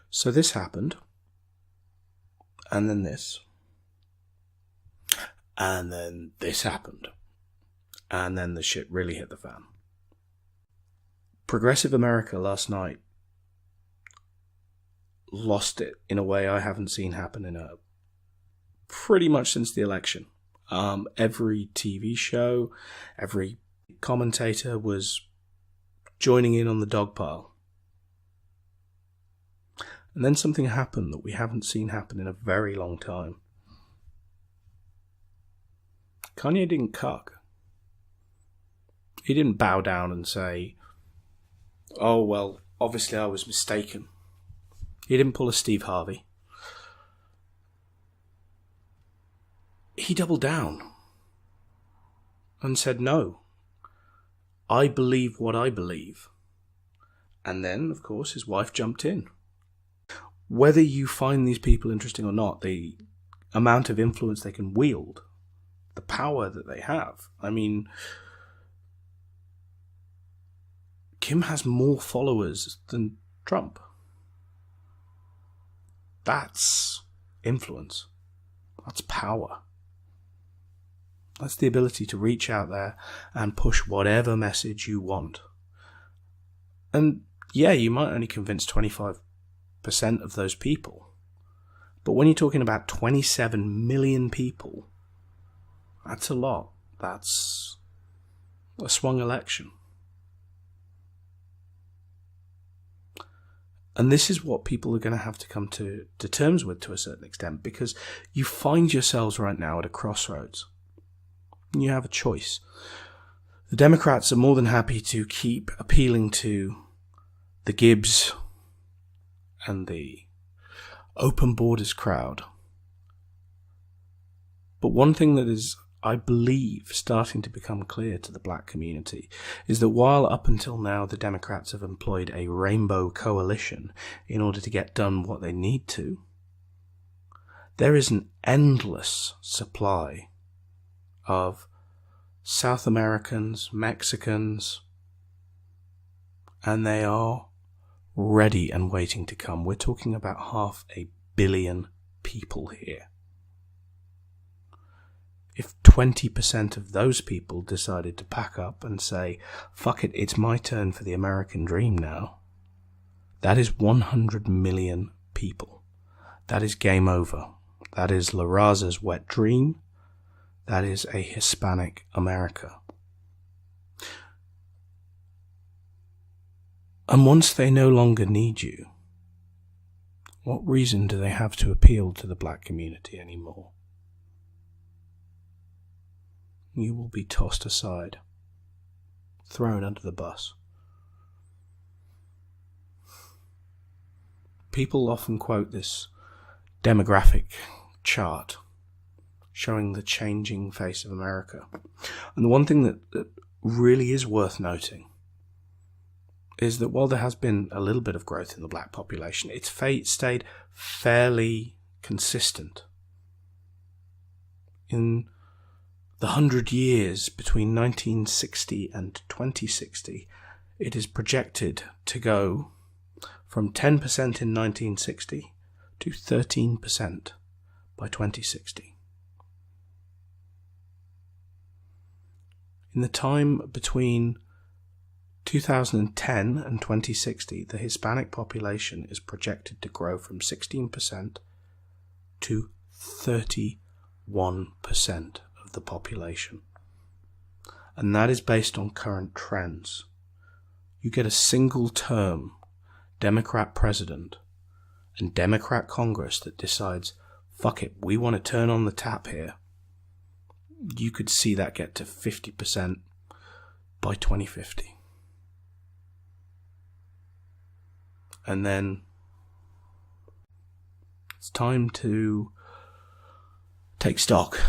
So this happened, and then this, and then this happened, and then the shit really hit the fan. Progressive America last night lost it in a way I haven't seen happen in pretty much since the election. Every TV show, every commentator was joining in on the dog pile. And then something happened that we haven't seen happen in a very long time. Kanye didn't cuck. He didn't bow down and say, oh, well, obviously I was mistaken. He didn't pull a Steve Harvey. He doubled down and said, no, I believe what I believe. And then, of course, his wife jumped in. Whether you find these people interesting or not, the amount of influence they can wield, the power that they have. I mean, Kim has more followers than Trump. That's influence. That's power. That's the ability to reach out there and push whatever message you want. And yeah, you might only convince 25% of those people. But when you're talking about 27 million people, that's a lot. That's a swung election. And this is what people are going to have to come to terms with to a certain extent, because you find yourselves right now at a crossroads. You have a choice. The Democrats are more than happy to keep appealing to the Gibbs and the open borders crowd. But one thing that is, I believe, starting to become clear to the black community is that while up until now the Democrats have employed a rainbow coalition in order to get done what they need to, there is an endless supply of South Americans, Mexicans, and they are ready and waiting to come. We're talking about 500 million people here. If 20% of those people decided to pack up and say, fuck it, it's my turn for the American dream now, that is 100 million people. That is game over. That is La Raza's wet dream. That is a Hispanic America. And once they no longer need you, what reason do they have to appeal to the black community anymore? You will be tossed aside, thrown under the bus. People often quote this demographic chart showing the changing face of America. And the one thing that really is worth noting is that while there has been a little bit of growth in the black population, it's stayed fairly consistent. In the 100 years between 1960 and 2060, it is projected to go from 10% in 1960 to 13% by 2060. In the time between 2010 and 2060, the Hispanic population is projected to grow from 16% to 31% of the population. And that is based on current trends. You get a single term Democrat president and Democrat Congress that decides, fuck it, we want to turn on the tap here. You could see that get to 50% by 2050. And then it's time to take stock.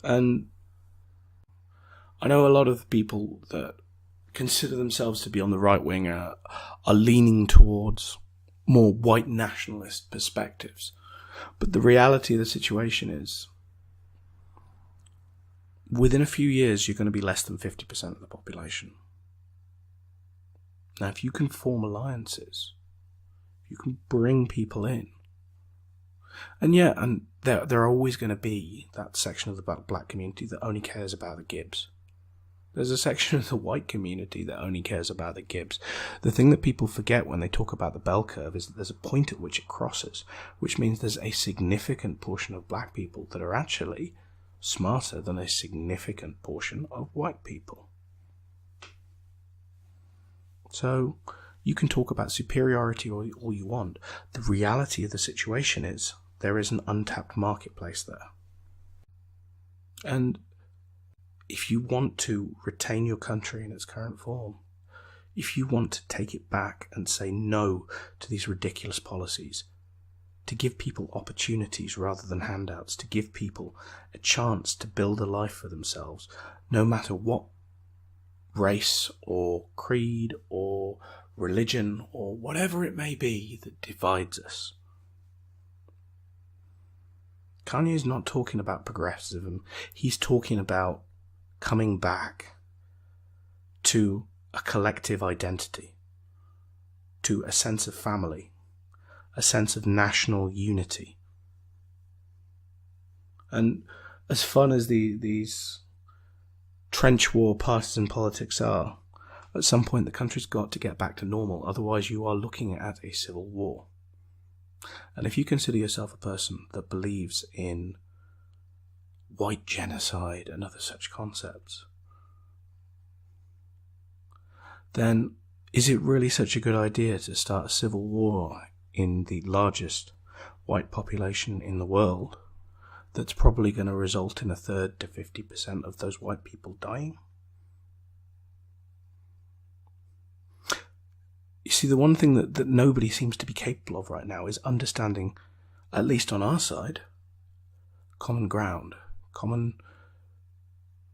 And I know a lot of people that consider themselves to be on the right wing are leaning towards more white nationalist perspectives. But the reality of the situation is, within a few years, you're going to be less than 50% of the population. Now, if you can form alliances You can bring people in. And yeah, and there are always going to be that section of the black community that only cares about the Gibbs. There's a section of the white community that only cares about the Gibbs. The thing that people forget when they talk about the bell curve is that there's a point at which it crosses, which means there's a significant portion of black people that are actually smarter than a significant portion of white people. So you can talk about superiority all you want. The reality of the situation is there is an untapped marketplace there. And if you want to retain your country in its current form, if you want to take it back and say no to these ridiculous policies, to give people opportunities rather than handouts, to give people a chance to build a life for themselves, no matter what race or creed or religion or whatever it may be that divides us. Kanye's not talking about progressivism. He's talking about coming back to a collective identity, to a sense of family, a sense of national unity. And as fun as these trench war partisan politics are, at some point the country's got to get back to normal, otherwise you are looking at a civil war. And if you consider yourself a person that believes in white genocide and other such concepts, then is it really such a good idea to start a civil war in the largest white population in the world that's probably going to result in 1/3 to 50% of those white people dying? You see, the one thing that nobody seems to be capable of right now is understanding, at least on our side, common ground, common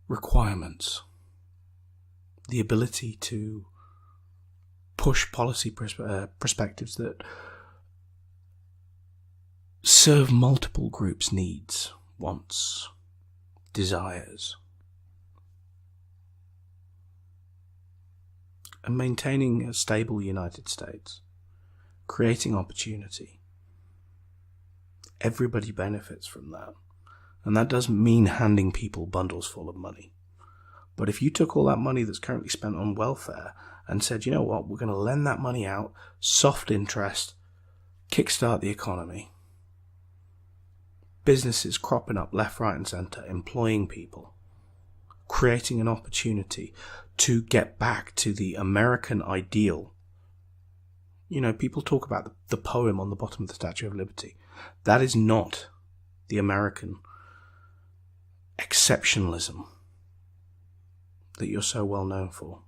requirements, the ability to push policy perspectives that serve multiple groups' needs, wants, desires, and maintaining a stable United States, creating opportunity. Everybody benefits from that. And that doesn't mean handing people bundles full of money. But if you took all that money that's currently spent on welfare and said, you know what, we're going to lend that money out, soft interest, kickstart the economy, businesses cropping up left, right and centre, employing people, creating an opportunity to get back to the American ideal. You know, people talk about the poem on the bottom of the Statue of Liberty. That is not the American exceptionalism that you're so well known for.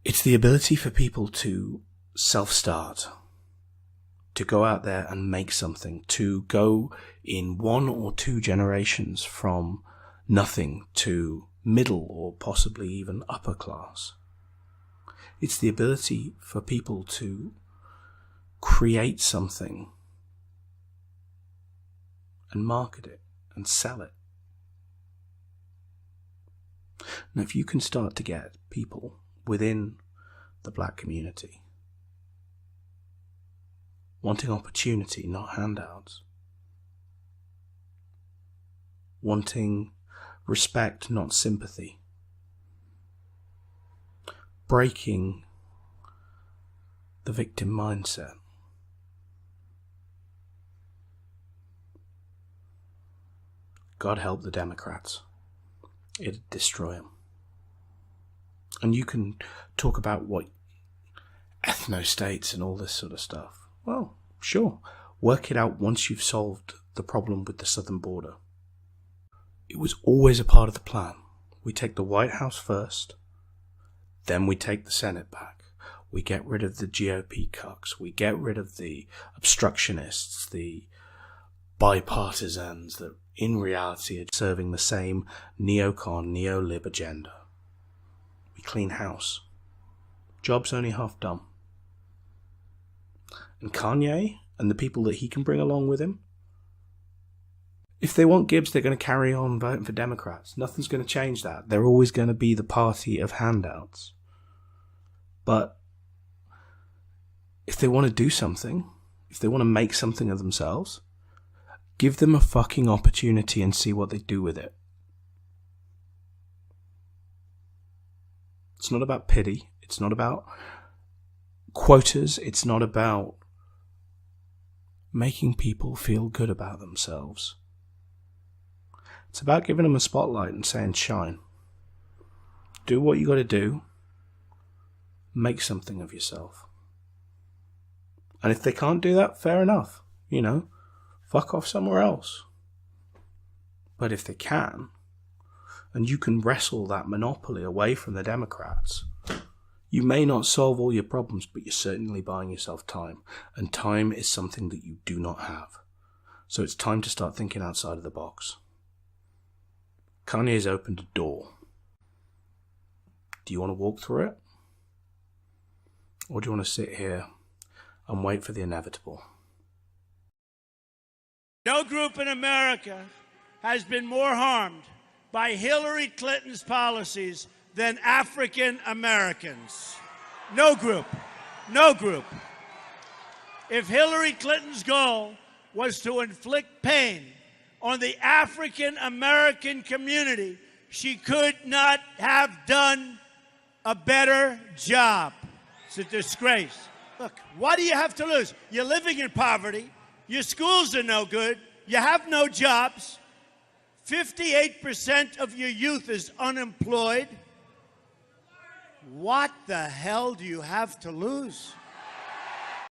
It's the ability for people to self-start, to go out there and make something, to go in 1 or 2 generations from nothing to middle or possibly even upper class. It's the ability for people to create something and market it and sell it. Now, if you can start to get people within the black community wanting opportunity, not handouts, wanting respect, not sympathy, breaking the victim mindset, God help the Democrats. It'd destroy them. And you can talk about what ethno-states and all this sort of stuff. Well, sure. Work it out once you've solved the problem with the southern border. It was always a part of the plan. We take the White House first, then we take the Senate back. We get rid of the GOP cucks. We get rid of the obstructionists, the bipartisans that in reality are serving the same neocon, neo-lib agenda. We clean house. Job's only half done. And Kanye and the people that he can bring along with him, if they want Gibbs, they're going to carry on voting for Democrats. Nothing's going to change that. They're always going to be the party of handouts. But If they want to do something, if they want to make something of themselves, give them a fucking opportunity and see what they do with it. It's not about pity. It's not about quotas. It's not about making people feel good about themselves. It's about giving them a spotlight and saying, shine. Do what you got to do. Make something of yourself. And if they can't do that, fair enough. Fuck off somewhere else. But if they can, and you can wrestle that monopoly away from the Democrats, you may not solve all your problems, but you're certainly buying yourself time. And time is something that you do not have. So it's time to start thinking outside of the box. Kanye's opened a door. Do you want to walk through it? Or do you want to sit here and wait for the inevitable? No group in America has been more harmed by Hillary Clinton's policies than African Americans. No group. No group. If Hillary Clinton's goal was to inflict pain on the African American community, she could not have done a better job. It's a disgrace. Look, what do you have to lose? You're living in poverty. Your schools are no good. You have no jobs. 58% of your youth is unemployed. What the hell do you have to lose?